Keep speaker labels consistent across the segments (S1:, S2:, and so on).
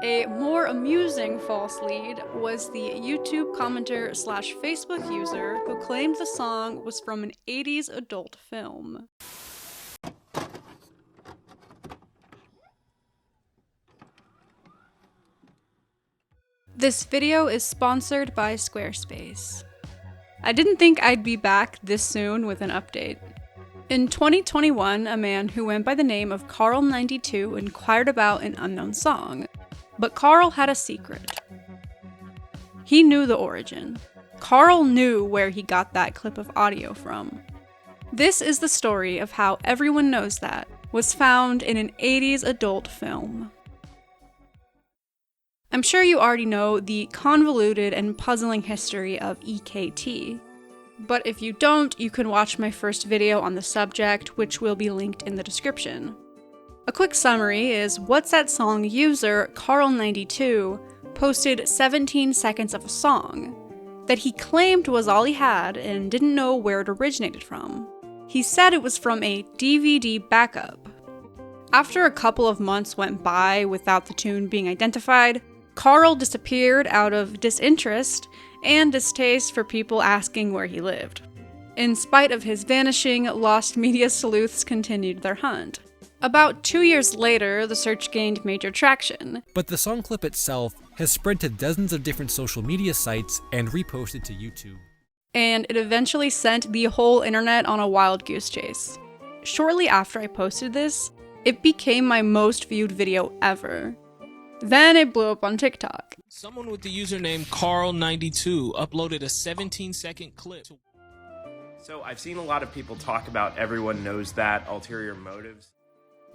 S1: A more amusing false lead was the YouTube commenter slash Facebook user who claimed the song was from an 80s adult film. This video is sponsored by Squarespace. I didn't think I'd be back this soon with an update. In 2021, a man who went by the name of Carl92 inquired about an unknown song. But Carl had a secret. He knew the origin. Carl knew where he got that clip of audio from. This is the story of how Everyone Knows That was found in an 80s adult film. I'm sure you already know the convoluted and puzzling history of EKT. But if you don't, you can watch my first video on the subject, which will be linked in the description. A quick summary is What's That Song user Carl92 posted 17 seconds of a song that he claimed was all he had and didn't know where it originated from. He said it was from a DVD backup. After a couple of months went by without the tune being identified, Carl disappeared out of disinterest and distaste for people asking where he lived. In spite of his vanishing, lost media sleuths continued their hunt. About 2 years later, the search gained major traction.
S2: But the song clip itself has spread to dozens of different social media sites and reposted to YouTube.
S1: And it eventually sent the whole internet on a wild goose chase. Shortly after I posted this, it became my most viewed video ever. Then it blew up on TikTok.
S3: Someone with the username Carl92 uploaded a 17-second clip.
S4: So I've seen a lot of people talk about Everyone Knows That, ulterior motives.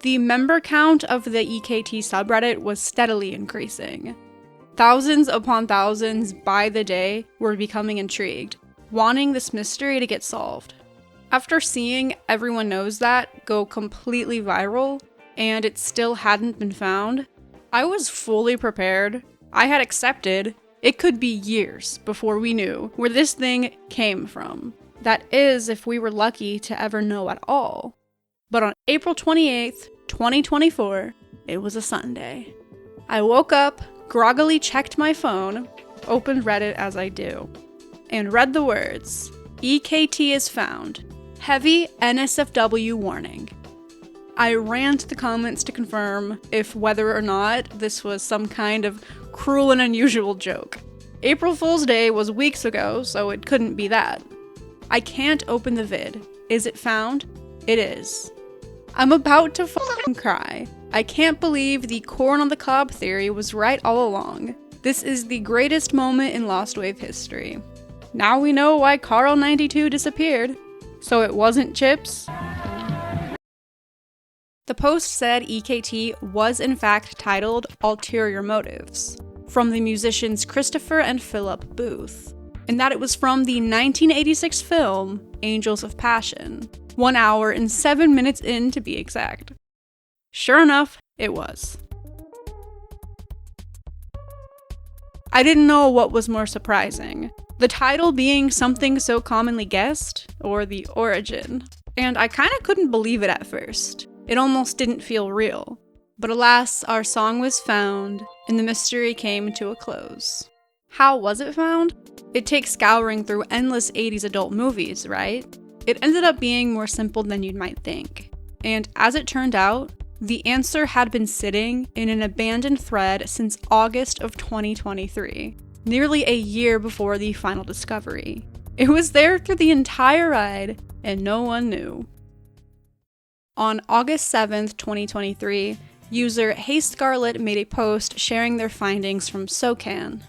S1: The member count of the EKT subreddit was steadily increasing. Thousands upon thousands by the day were becoming intrigued, wanting this mystery to get solved. After seeing Everyone Knows That go completely viral, and it still hadn't been found, I was fully prepared. I had accepted it could be years before we knew where this thing came from. That is, if we were lucky to ever know at all. But on April 28th, 2024, it was a Sunday. I woke up, groggily checked my phone, opened Reddit as I do, and read the words, EKT is found. Heavy NSFW warning. I ran to the comments to confirm if whether or not this was some kind of cruel and unusual joke. April Fool's Day was weeks ago, so it couldn't be that. I can't open the vid. Is it found? It is. I'm about to fucking cry. I can't believe the corn on the cob theory was right all along. This is the greatest moment in Lost Wave history. Now we know why Carl92 disappeared. So it wasn't chips? The post said EKT was in fact titled Ulterior Motives, from the musicians Christopher and Philip Booth, and that it was from the 1986 film Angels of Passion, 1 hour and 7 minutes in to be exact. Sure enough, it was. I didn't know what was more surprising, the title being something so commonly guessed, or the origin. And I kinda couldn't believe it at first. It almost didn't feel real. But alas, our song was found, and the mystery came to a close. How was it found? It takes scouring through endless 80s adult movies, right? It ended up being more simple than you might think. And as it turned out, the answer had been sitting in an abandoned thread since August of 2023, nearly a year before the final discovery. It was there through the entire ride, and no one knew. On August 7th, 2023, user Hey Scarlet made a post sharing their findings from SOCAN.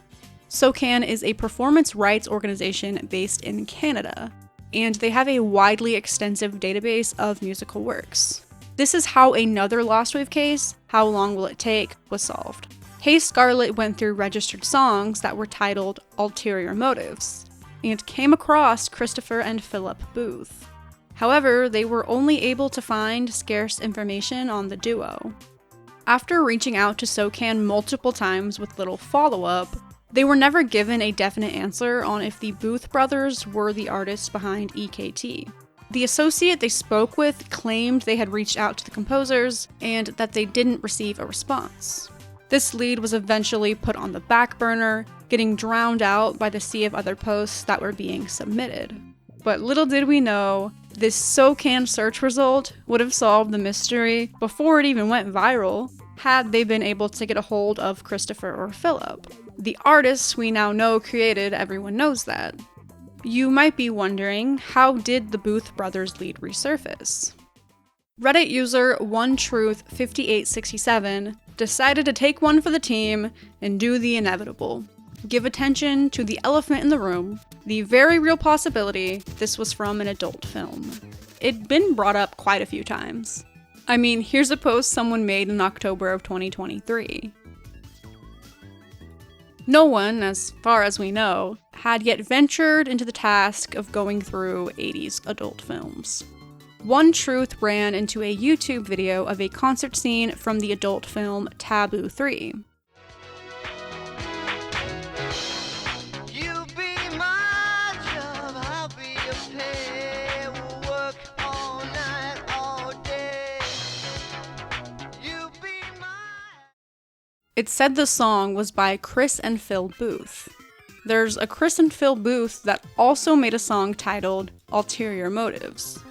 S1: SOCAN is a performance rights organization based in Canada, and they have a widely extensive database of musical works. This is how another Lost Wave case, How Long Will It Take, was solved. Hey Scarlet went through registered songs that were titled Ulterior Motives, and came across Christopher and Philip Booth. However, they were only able to find scarce information on the duo. After reaching out to SOCAN multiple times with little follow-up, they were never given a definite answer on if the Booth brothers were the artists behind EKT. The associate they spoke with claimed they had reached out to the composers and that they didn't receive a response. This lead was eventually put on the back burner, getting drowned out by the sea of other posts that were being submitted. But little did we know, this SOCAN search result would have solved the mystery before it even went viral, had they been able to get a hold of Christopher or Philip. The artists we now know created Everyone Knows That. You might be wondering, how did the Booth Brothers lead resurface? Reddit user OneTruth5867 decided to take one for the team and do the inevitable. Give attention to the elephant in the room, the very real possibility this was from an adult film. It'd been brought up quite a few times. I mean, here's a post someone made in October of 2023. No one, as far as we know, had yet ventured into the task of going through 80s adult films. OneTruth ran into a YouTube video of a concert scene from the adult film Taboo 3. It said the song was by Chris and Phil Booth. There's a Chris and Phil Booth that also made a song titled Ulterior Motives.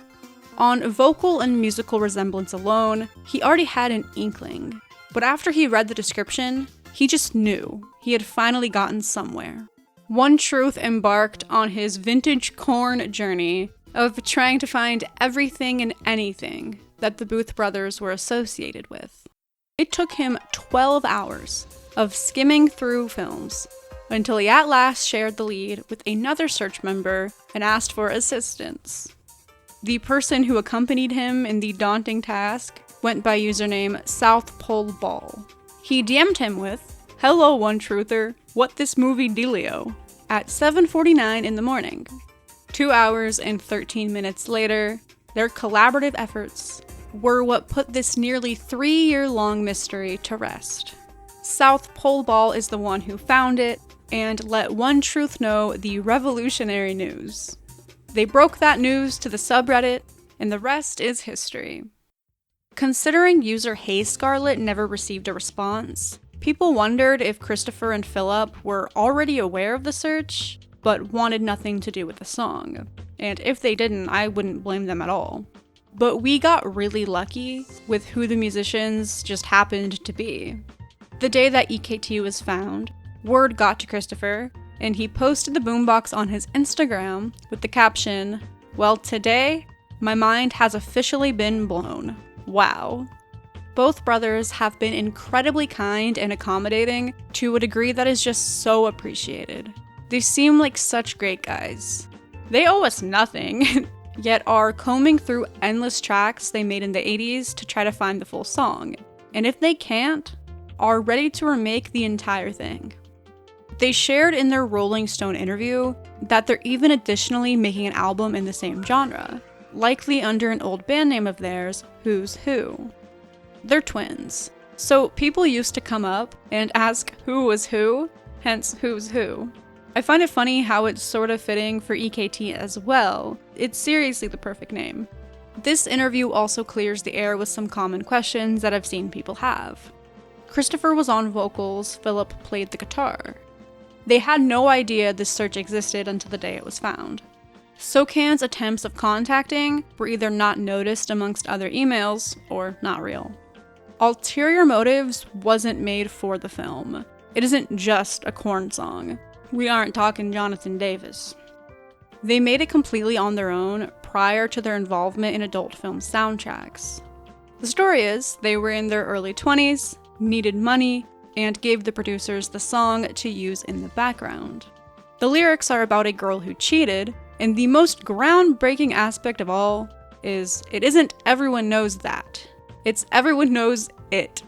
S1: On vocal and musical resemblance alone, he already had an inkling, but after he read the description, he just knew he had finally gotten somewhere. OneTruth embarked on his vintage Korn journey of trying to find everything and anything that the Booth brothers were associated with. It took him 12 hours of skimming through films until he at last shared the lead with another search member and asked for assistance. The person who accompanied him in the daunting task went by username South Pole Ball. He DM'd him with, "Hello, OneTruther, what this movie dealio?" at 7:49 in the morning. 2 hours and 13 minutes later, their collaborative efforts were what put this nearly 3-year-long mystery to rest. South Pole Ball is the one who found it and let OneTruth know the revolutionary news. They broke that news to the subreddit, and the rest is history. Considering user Hey Scarlet never received a response, people wondered if Christopher and Philip were already aware of the search, but wanted nothing to do with the song. And if they didn't, I wouldn't blame them at all. But we got really lucky with who the musicians just happened to be. The day that EKT was found, word got to Christopher, and he posted the boombox on his Instagram with the caption, "Well, today, my mind has officially been blown. Wow." Both brothers have been incredibly kind and accommodating to a degree that is just so appreciated. They seem like such great guys. They owe us nothing, yet are combing through endless tracks they made in the 80s to try to find the full song. And if they can't, are ready to remake the entire thing. They shared in their Rolling Stone interview that they're even additionally making an album in the same genre, likely under an old band name of theirs, Who's Who. They're twins, so people used to come up and ask who was who, hence Who's Who. I find it funny how it's sort of fitting for EKT as well. It's seriously the perfect name. This interview also clears the air with some common questions that I've seen people have. Christopher was on vocals, Philip played the guitar. They had no idea this search existed until the day it was found. SOCAN's attempts of contacting were either not noticed amongst other emails, or not real. Ulterior Motives wasn't made for the film. It isn't just a Korn song. We aren't talking Jonathan Davis. They made it completely on their own prior to their involvement in adult film soundtracks. The story is, they were in their early 20s, needed money, and gave the producers the song to use in the background. The lyrics are about a girl who cheated, and the most groundbreaking aspect of all is it isn't everyone knows that. It's everyone knows it.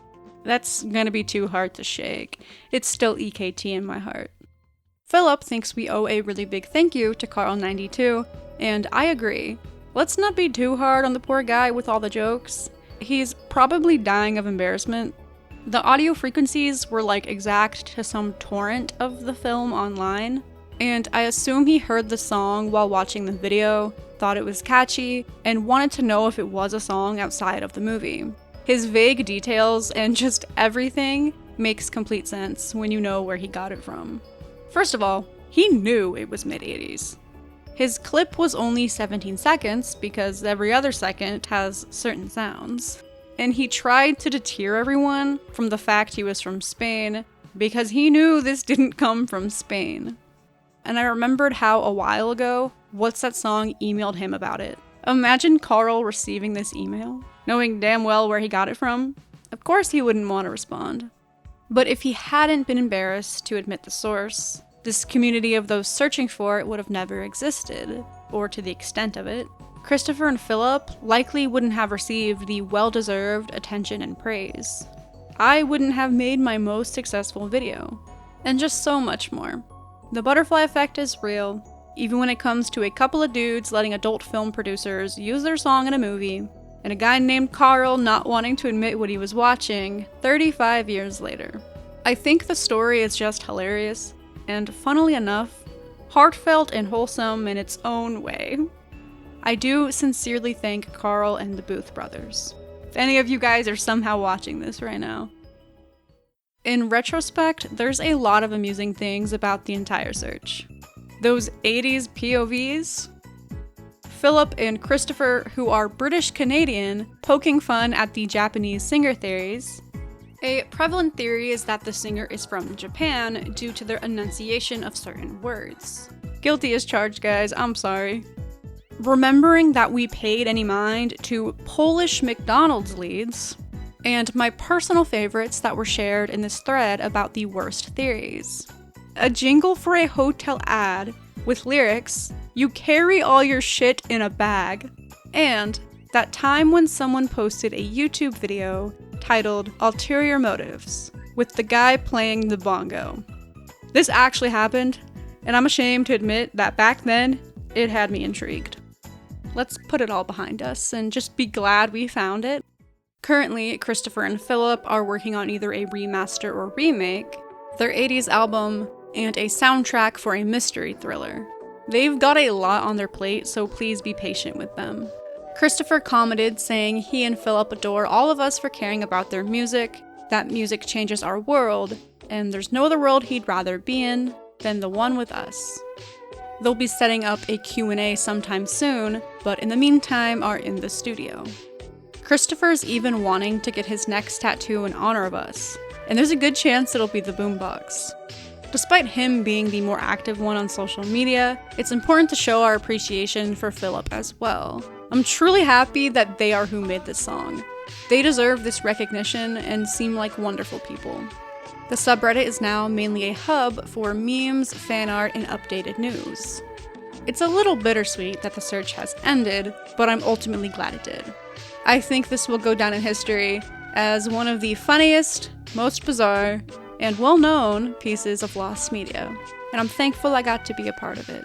S1: That's gonna be too hard to shake. It's still EKT in my heart. Philip thinks we owe a really big thank you to Carl92, and I agree. Let's not be too hard on the poor guy with all the jokes. He's probably dying of embarrassment. The audio frequencies were like exact to some torrent of the film online, and I assume he heard the song while watching the video thought it was catchy, and wanted to know if it was a song outside of the movie. His vague details and just everything makes complete sense when you know where he got it from. First of all, he knew it was mid-80s. His clip was only 17 seconds because every other second has certain sounds. And he tried to deter everyone from the fact he was from Spain because he knew this didn't come from Spain. And I remembered how a while ago, What's That Song emailed him about it. Imagine Carl receiving this email, knowing damn well where he got it from. Of course he wouldn't want to respond. But if he hadn't been embarrassed to admit the source, this community of those searching for it would have never existed, or to the extent of it. Christopher and Philip likely wouldn't have received the well-deserved attention and praise. I wouldn't have made my most successful video. And just so much more. The butterfly effect is real, even when it comes to a couple of dudes letting adult film producers use their song in a movie, and a guy named Carl not wanting to admit what he was watching 35 years later. I think the story is just hilarious, and funnily enough, heartfelt and wholesome in its own way. I do sincerely thank Carl and the Booth brothers. If any of you guys are somehow watching this right now. In retrospect, there's a lot of amusing things about the entire search. Those 80s POVs, Philip and Christopher, who are British-Canadian, poking fun at the Japanese singer theories. A prevalent theory is that the singer is from Japan due to their enunciation of certain words. Guilty as charged, guys, I'm sorry. Remembering that we paid any mind to Polish McDonald's leads, and my personal favorites that were shared in this thread about the worst theories. A jingle for a hotel ad with lyrics, "You carry all your shit in a bag," and that time when someone posted a YouTube video titled Ulterior Motives, with the guy playing the bongo. This actually happened, and I'm ashamed to admit that back then, it had me intrigued. Let's put it all behind us and just be glad we found it. Currently, Christopher and Philip are working on either a remaster or remake, their 80s album, and a soundtrack for a mystery thriller. They've got a lot on their plate, so please be patient with them. Christopher commented saying he and Philip adore all of us for caring about their music, that music changes our world, and there's no other world he'd rather be in than the one with us. They'll be setting up a Q&A sometime soon, but in the meantime are in the studio. Christopher's even wanting to get his next tattoo in honor of us, and there's a good chance it'll be the boombox. Despite him being the more active one on social media, it's important to show our appreciation for Philip as well. I'm truly happy that they are who made this song. They deserve this recognition and seem like wonderful people. The subreddit is now mainly a hub for memes, fan art, and updated news. It's a little bittersweet that the search has ended, but I'm ultimately glad it did. I think this will go down in history as one of the funniest, most bizarre, and well-known pieces of lost media, and I'm thankful I got to be a part of it.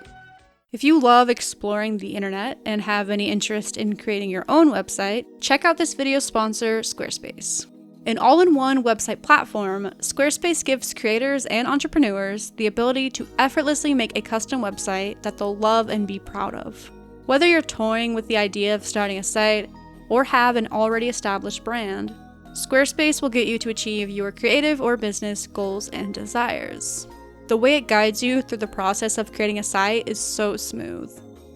S1: If you love exploring the internet and have any interest in creating your own website, check out this video's sponsor, Squarespace. An all-in-one website platform, Squarespace gives creators and entrepreneurs the ability to effortlessly make a custom website that they'll love and be proud of. Whether you're toying with the idea of starting a site or have an already established brand, Squarespace will get you to achieve your creative or business goals and desires. The way it guides you through the process of creating a site is so smooth,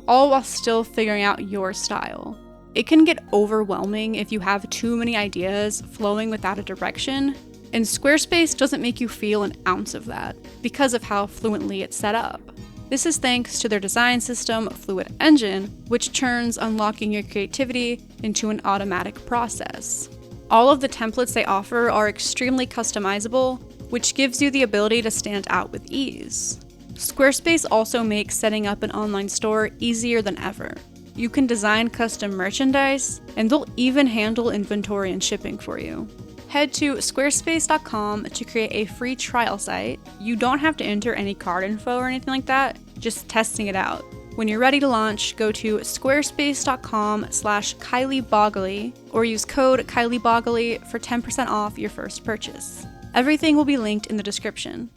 S1: all while still figuring out your style. It can get overwhelming if you have too many ideas flowing without a direction, and Squarespace doesn't make you feel an ounce of that because of how fluently it's set up. This is thanks to their design system, Fluid Engine, which turns unlocking your creativity into an automatic process. All of the templates they offer are extremely customizable, which gives you the ability to stand out with ease. Squarespace also makes setting up an online store easier than ever. You can design custom merchandise, and they'll even handle inventory and shipping for you. Head to squarespace.com to create a free trial site. You don't have to enter any card info or anything like that, just testing it out. When you're ready to launch, go to squarespace.com/KylieBoggly or use code KylieBoggly for 10% off your first purchase. Everything will be linked in the description.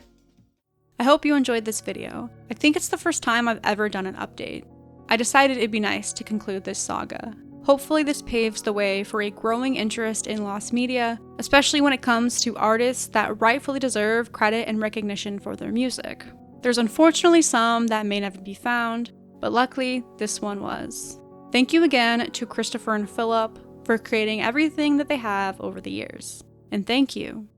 S1: I hope you enjoyed this video. I think it's the first time I've ever done an update. I decided it'd be nice to conclude this saga. Hopefully this paves the way for a growing interest in lost media, especially when it comes to artists that rightfully deserve credit and recognition for their music. There's unfortunately some that may never be found, but luckily this one was. Thank you again to Christopher and Philip for creating everything that they have over the years. And thank you